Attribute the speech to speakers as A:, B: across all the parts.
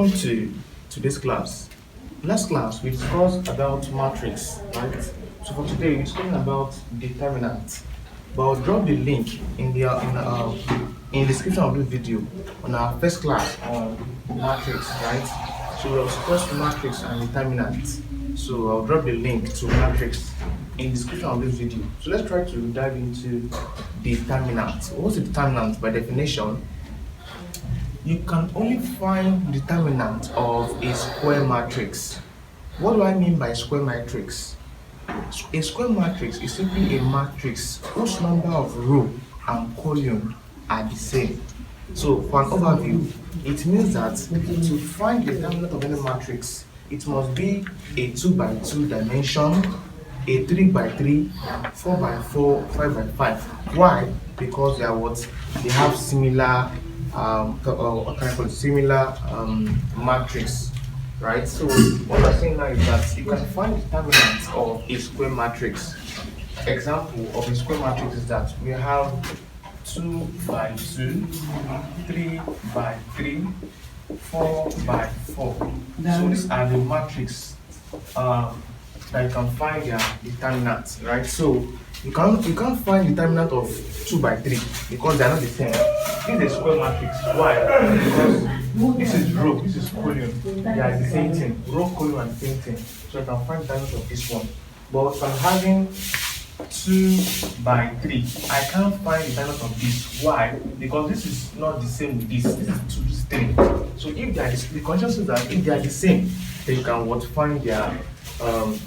A: Welcome to today's class. Last class we discussed about matrix, right? So for today we're talking about determinant. But I'll drop the link in the description of this video on our first class on matrix, right? So we'll discuss matrix and determinant. So I'll drop the link to matrix in the description of this video. So let's try to dive into determinant. What's a determinant? By definition, you can only find determinant of a square matrix. What do I mean by square matrix? A square matrix is simply a matrix whose number of row and column are the same. So for an overview, it means that to find the determinant of any matrix, it must be a 2 by 2 dimension, a 3 by 3, 4 by 4, 5 by 5. Why? Because they are what? They have similar similar matrix, right? So what I'm saying now is that you can find determinants of a square matrix. Example of a square matrix is that we have 2 by 2, 3 by 3, 4 by 4. So these are the matrix that you can find their determinants, right? So you can't find determinant of 2 by 3 because they are not the same. This is a square matrix. Why? Because this is row, this is column. They are the same thing. Row, column are the same thing. So I can find determinant of this one. But if I'm having 2 by 3, I can't find determinant of this. Why? Because this is not the same with this. This is 2, this is 3. So if they are the condition says that if they are the same, then you can find their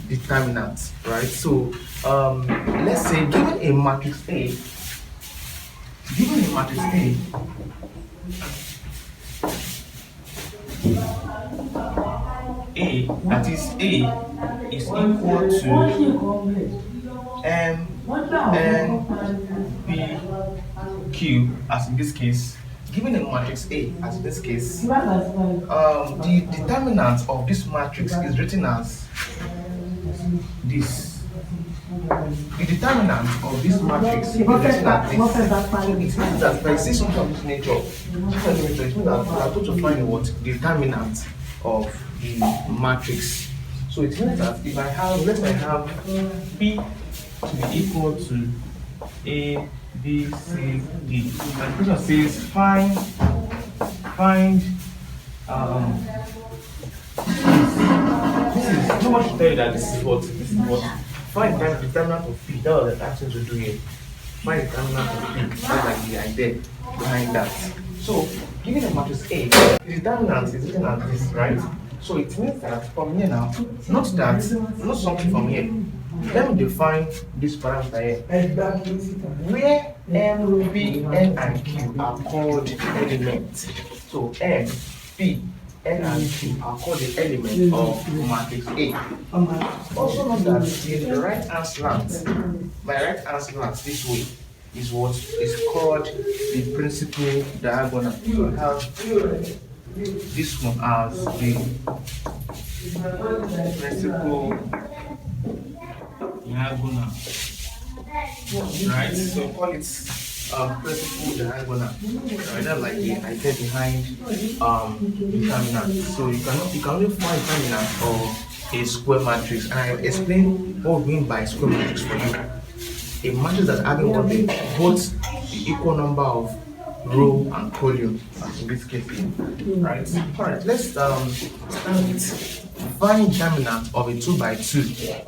A: determinants, right? So let's say given a matrix A, that is A is equal to M N P Q, as in this case. Given a matrix A, as in this case, the determinant of this matrix is written as this. The determinant of this matrix is written as this. So it means that if I see something of this nature, it means that I'm going to find what the determinant of the matrix. So it means that if I have, let's say I have P to be equal to A, B, C, D. And the question says find this is too much to tell you that this is what find the determinant of P. That was the action to do here. Find the determinant of P. That's like the idea behind that. So given a matrix A, the determinant is written as this, right? So it means that from here now, not something from here. Let me define this parameter here. Where M, P, N, and Q are called elements. So M, P, N, and Q are called the element of matrix A. Also note that in the right hand slant, my right hand slant this way is what is called the principal diagonal. So I have this one as the principal diagonal, right? So call it principal diagonal, right? That's like the idea behind determinant. So you can only find determinant of a square matrix, and I explain what we mean by square matrix for you. A matrix that having what they both the equal number of row and column, as in this case, right? All right, let's start with find determinant of a 2 by 2,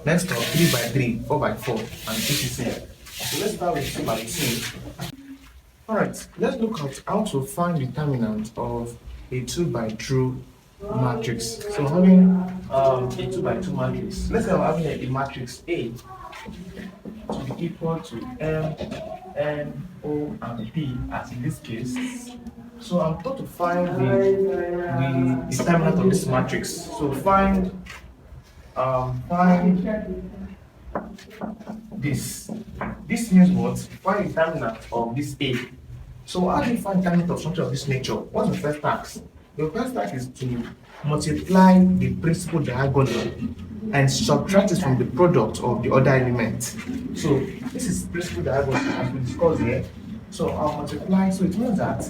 A: next of 3 by 3, 4 by 4, and etc. So let's start with 2 by 2. All right, let's look at how to find determinant of a 2 by 2 matrix. So having a 2 by 2 matrix, let's say I'm having a matrix A to be equal to M, N, O, and P, as in this case. So I'm taught to find the determinant of this matrix. So find this. This means what? Find the determinant of this A. So how do you find determinant of something of this nature? What's the first task? The first task is to multiply the principal diagonal and subtract it from the product of the other element. So this is principal diagonal as we discussed here. So I'll multiply. So it means that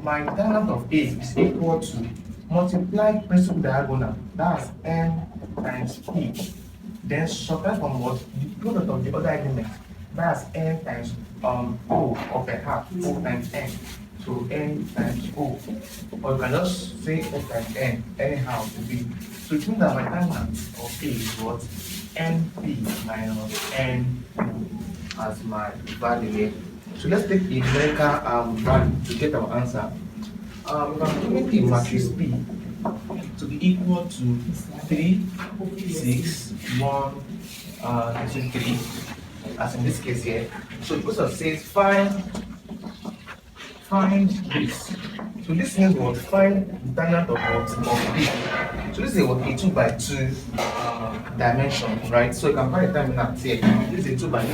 A: my determinant of A is equal to multiply principal diagonal, that's n times p. Then subtract from what? The product of the other element, that's n times o of a half, o times n. So n times o. Or you can just say o times n, anyhow to be. So it means that my determinant of A is what? np minus n as my value here. So let's take a numerical value to get our answer. If I'm given a matrix P to be equal to 3, 6, 1, 2, 3, as in this case here. So the question says find this. So this means what? Find determinant of what? Of P. So this is what? A 2 by 2 dimension, right? So you can find determinant here. This is a 2 by 2.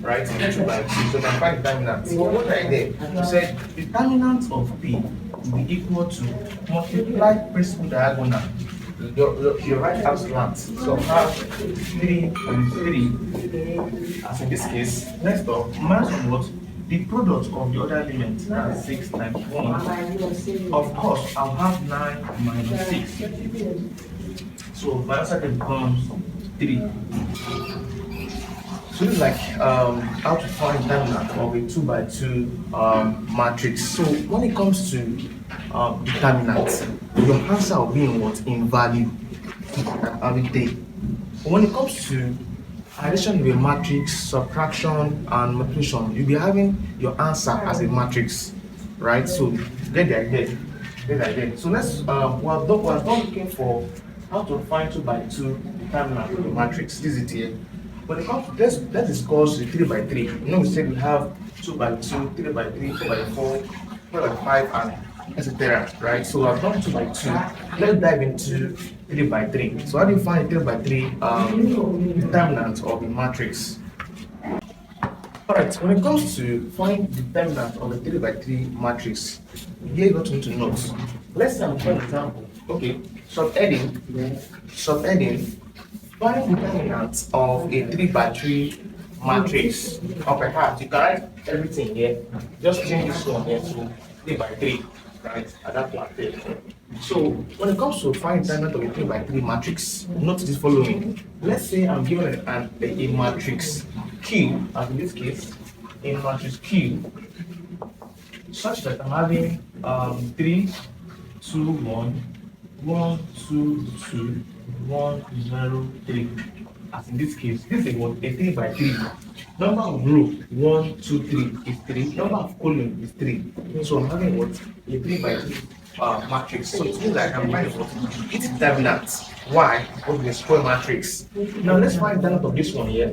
A: Right? 2 by 2. So you can find determinant. So what I did, you said determinant of P will be equal to multiply principal diagonal. Your right hand slant. So have 3 and 3, as in this case. Next up, minus of what? The product of the other element, that's 6 times 1. Of course, I'll have 9 minus 6. So my answer becomes 3. So this is like how to find determinant of a 2 by 2 matrix. So when it comes to determinant, your answer will be in what? In value. Every day. When it comes to addition of a matrix, subtraction, and multiplication, you'll be having your answer as a matrix, right? So get the idea. Get the idea. So let's we're done looking for how to find 2 by 2 determinant of the matrix. This is it here. When it comes to let's discuss the 3 by 3. You know, we said we have 2 by 2, 3 by 3, 4 by 4, 4 by 5, and etc. Right? So I've done 2 by 2. Let's dive into 3 by 3. So how do you find 3 by 3 determinant of the matrix? Alright, when it comes to find the determinant of a 3 by 3 matrix, here you got to note. Let's say, for example, okay, subheading, find the determinant of a 3 by 3 matrix. Or perhaps you can write everything here, just change this one here to 3 by 3, right? At that point there. So when it comes to find determinant of a 3 by 3 matrix, note this following. Let's say I'm given a matrix Q, as in this case, a matrix Q, such that I'm having 3, 2, 1, 1, 2, 2, 1, 0, 3. As in this case, this is what? A 3 by 3. Number of row 1, 2, 3 is 3. Number of column is 3. So I'm having what? A 3 by 3 matrix. So it means I can find what? Its determinant. Why? Because the square matrix. Now let's find the determinant of this one here.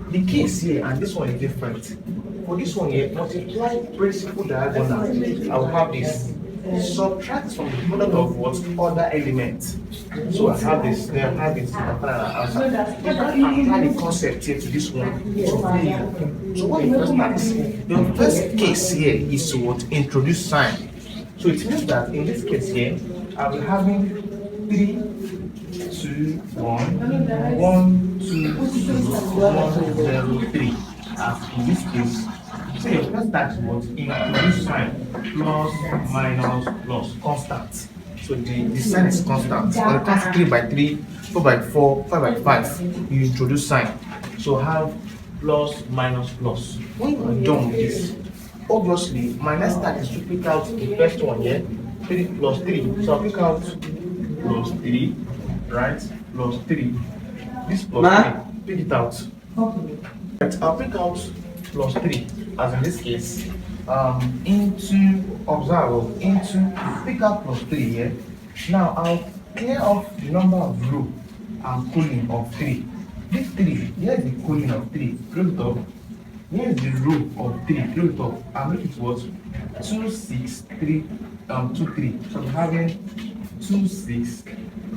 A: The case here and this one is different. For this one here, multiply principal diagonal. I will have this. Subtract from the product of what? Other element. So I have this, then I have this. Apply the concept here to this one. So what the first max? The first case here is to what? Introduce sign. So it means that in this case here, I'll be having 3, 2, 1, 1, 2, 1, 0, 3. As in this case, so your first tax was introduce sign plus, minus, plus, constant. So the sign is constant. When it comes to 3 by 3, 4 by 4, 5 by 5, you introduce sign. So have plus, minus, plus. When you are done with this, obviously my next task is to pick out the first one here, 3 plus 3. So I'll pick out plus 3, right? Plus 3. This plus 3. Pick it out. Right, I'll pick out plus 3, as in this case, into pick out plus 3 here. Now I'll clear off the number of row and column of 3. This 3, here is the column of 3, close it up. Here is the row of 3, close it up, and make it what? 2, 6, 3, 2, 3. So I'm having 2, 6,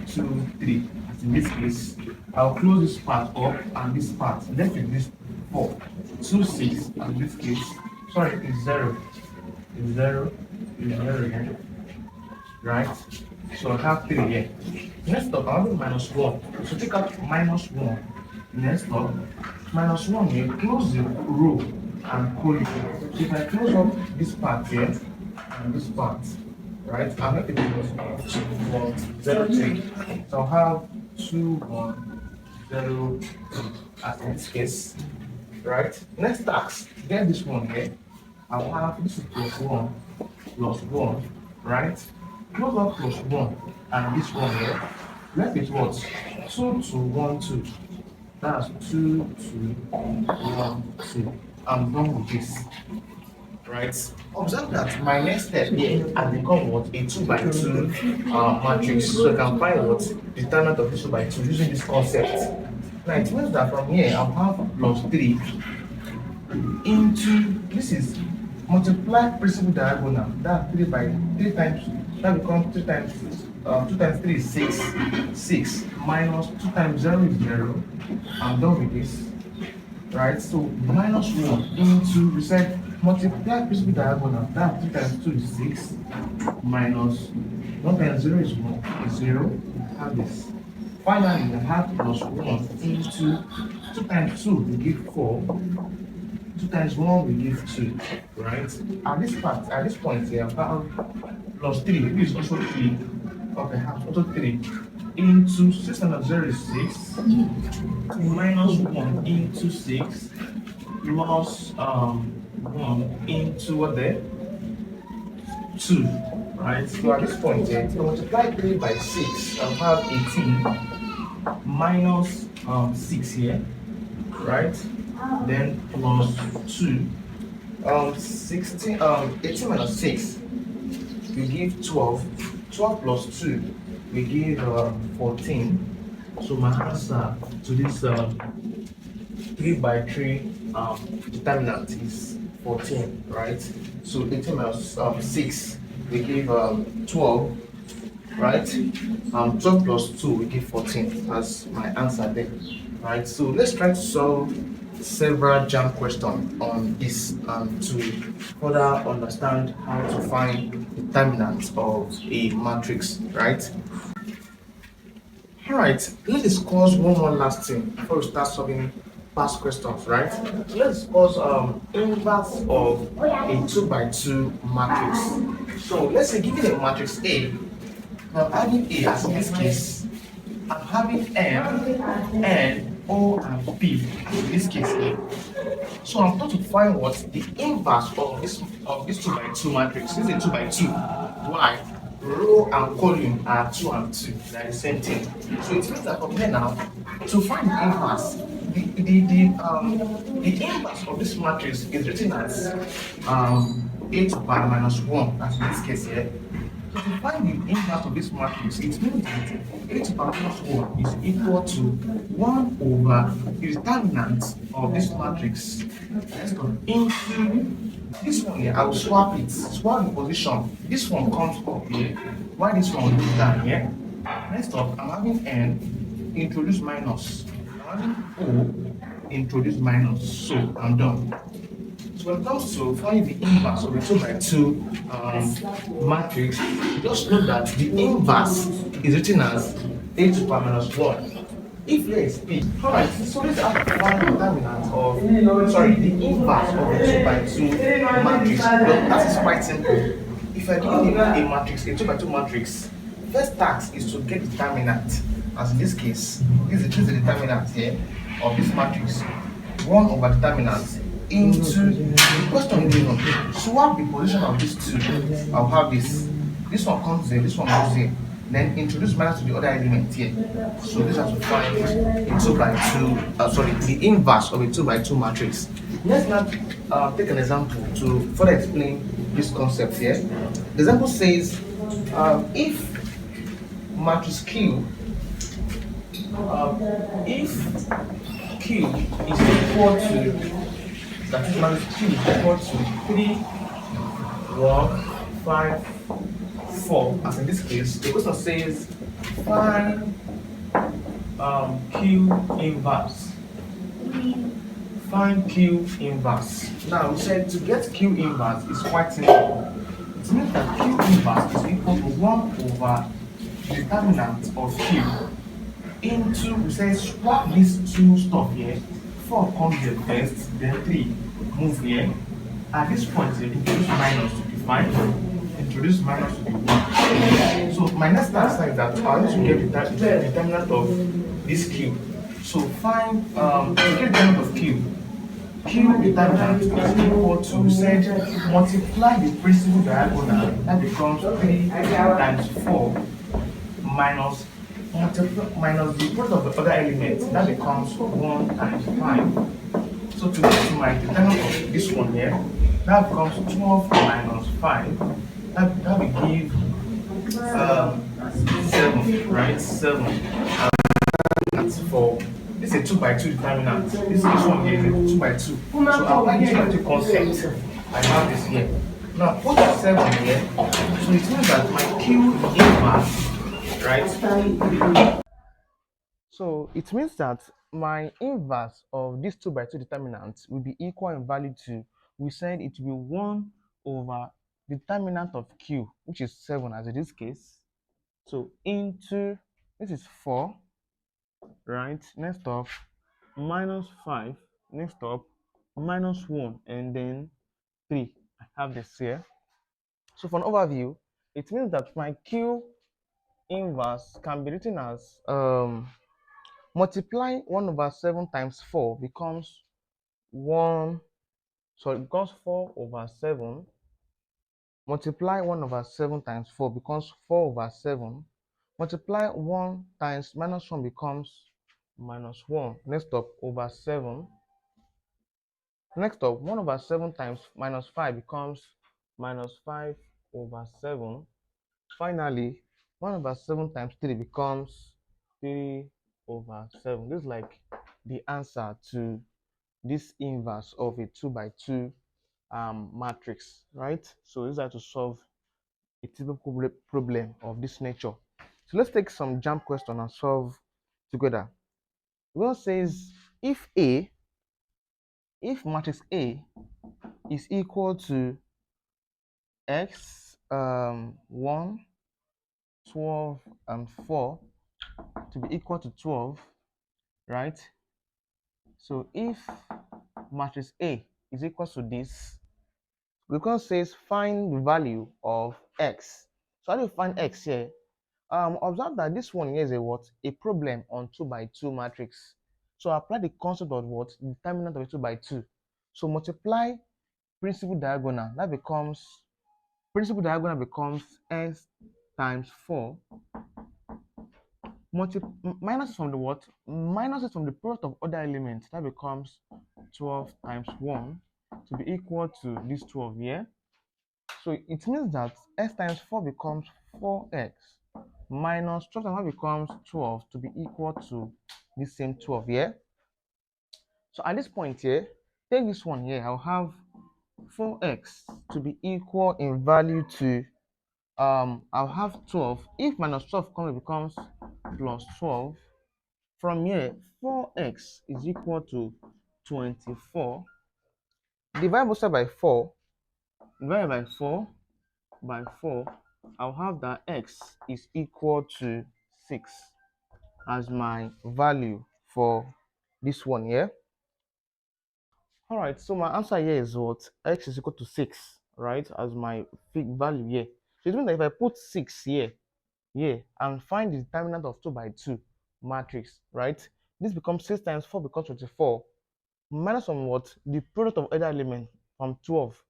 A: 2, 3. As in this case, I'll close this part up and this part. Left with this 4, 2, 6, and this case, sorry, it's 0. It's 0, it's 0 here. Right? So I have 3 here. Next up, I'll have minus 1. So take out minus 1. Next up, minus 1 here, close the row and column. So if I close up this part here and this part, right? And if it was 2, 1, 0, 3, so I'll have 2, 1, 0 as in this case, right? Next task, get this one here. I'll have this is plus 1, right? Close up plus 1 and this one here. Left with what? 2, 2, 1, 2. That's 2, 2, 1, 2. I'm done with this. Right? Observe that my next step here has become what? A 2 by 2 matrix. So I can find what? Determinant of this 2 by 2 using this concept. Now it means that from here I'll have plus 3 into this is multiply principal diagonal. That's 3 by 3 times that becomes 2 times 2 times 3 is 6 minus 2 times 0 is 0. I'm done with this, right? So minus 1 into we said multiply principal diagonal. That's 3 times 2 is 6 minus 1 times 0 is 1 is 0. Have this. Finally, I have plus 1 into 2 times 2 we give 4. 2 times 1 we give 2, right? At this point here, I have plus 3, this is also 3. Okay, I have also 3 into 6 minus 0 is 6, minus 1 into 6, plus 1 into what there? 2, right? So at this point here, to multiply 3 by 6, I'll have 18 minus 6 here, right? Then plus 2, 18 minus 6, we give 12. 12 plus 2, we give 14. So my answer to this 3 by 3 determinant is 14, right? So 18 minus 6, we give 12, right? 12 plus 2, we give 14. That's my answer there, right? So let's try to solve several jam questions on this to further understand how to find determinants of a matrix, right? All right, let's discuss one more last thing before we start solving past questions, right? So let's discuss inverse of a 2 by 2 matrix. So let's say given a matrix A, now having A as in this case, I'm having M, N, O, and P in this case A. So I'm going to find what the inverse of this 2 by 2 matrix. This is a 2 by 2. Why? Row and column are 2 and 2. They are the same thing. So it means that from here now, to find the inverse, the inverse of this matrix is written as a to the power minus 1, as in this case here. So to find the inverse of this matrix, it means that a to the power minus 1 is equal to 1 over the determinant of this matrix. Let's go into this one here. I will swap the position. This one comes up here, while this one goes down here. Next up, I'm having N, introduce minus. I'm having O, introduce minus. So I'm done. So when it comes to finding the inverse of a 2 by 2 matrix, just know that the inverse is written as a to the power minus 1. If here is P, alright, so let's have to find the determinant of, the inverse of a 2 by 2 matrix. Look, that is quite simple. If I give you a matrix, a 2 by 2 matrix, first task is to get the determinant. As in this case, this is the determinant here of this matrix. 1 over determinant into the question given. Swap the position of these two. I'll have this. This one comes there, this one goes here. Then introduce minus to the other element here. So this has to find a 2 by 2, the inverse of a 2 by 2 matrix. Let's now take an example to further explain this concept here. The example says if matrix Q, if Q is equal to, that is matrix Q is equal to 3, 1, 5, 4, as in this case, the question says find Q inverse. Find Q inverse. Now we said to get Q inverse is quite simple. It means that Q inverse is equal to 1 over the determinant of Q into, we say swap these two stuff here. 4 comes here first, then 3 move here. At this point, introduce minus to define. introduce minus to the 1. So my next answer is that I need to get the determinant of this cube. So find to get the determinant of cube, cube determinant is equal to, we said, multiply the principal diagonal, that becomes 3 times 4 minus minus the product of the other elements, that becomes 1 times 5. So to get to my determinant of this one here, that becomes 12 minus 5. That will give 7, right? 7. That's for this is a 2 by 2 determinant. This one here is a 2 by 2. So I'll apply the 2 by 2 concept. I have this here. Now put 7 here. So it means that my Q inverse, right? So it means that my inverse of this 2 by 2 determinant will be equal in value to, we said it will be 1 over determinant of Q, which is 7 as in this case. So into, this is 4, right? Next up, minus 5, next up, minus 1, and then 3. I have this here. So for an overview, it means that my Q inverse can be written as multiply 1 over 7 times 4 becomes 1, so it becomes 4 over 7. Multiply 1 over 7 times 4 becomes 4 over 7. Multiply 1 times minus 1 becomes minus 1. Next up, over 7. Next up, 1 over 7 times minus 5 becomes minus 5 over 7. Finally, 1 over 7 times 3 becomes 3 over 7. This is like the answer to this inverse of a 2 by 2 matrix, right? So this is how to solve a typical problem of this nature. So let's take some jump question and solve together. Well, says if matrix A is equal to x 1, 12, and 4 to be equal to 12, right? So if matrix A is equal to this, because says find the value of x. So how do you find x here? Observe that this one here is a what? A problem on 2 by 2 matrix. So apply the concept of what? Determinant of a 2 by 2. So multiply principal diagonal. That becomes, principal diagonal becomes s times 4. Minus from the what? Minus it from the product of other elements. That becomes 12 times 1 to be equal to this 12 here. So it means that x times 4 becomes 4x minus 12 times 1 becomes 12 to be equal to this same 12 here. So at this point here, take this one here, I'll have 4x to be equal in value to, I'll have 12. If minus 12 comes, it becomes plus 12. From here, 4x is equal to 24. Divide both sides by 4. Divide by 4, I'll have that x is equal to 6 as my value for this one here. All right, so my answer here is what? X is equal to 6, right, as my big value here. So it means that if I put 6 here, and find the determinant of 2 by 2 matrix, right, this becomes 6 times 4 becomes 24, minus from what? The product of either element from 12.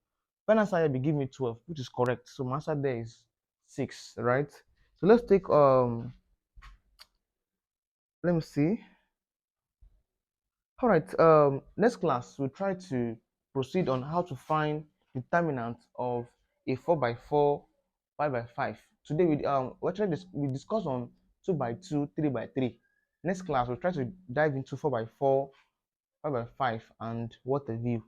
A: Final answer here will give me 12, which is correct. So my answer there is 6, right? So let's take let me see. All right, next class we'll try to proceed on how to find determinant of a 4 by 4, 5 by 5. Today we discuss on 2 by 2, 3 by 3. Next class we'll try to dive into 4 by 4, 5 by 5, and what a view.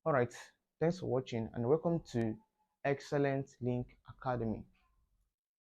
A: All right, thanks for watching and welcome to Excellent Link Academy.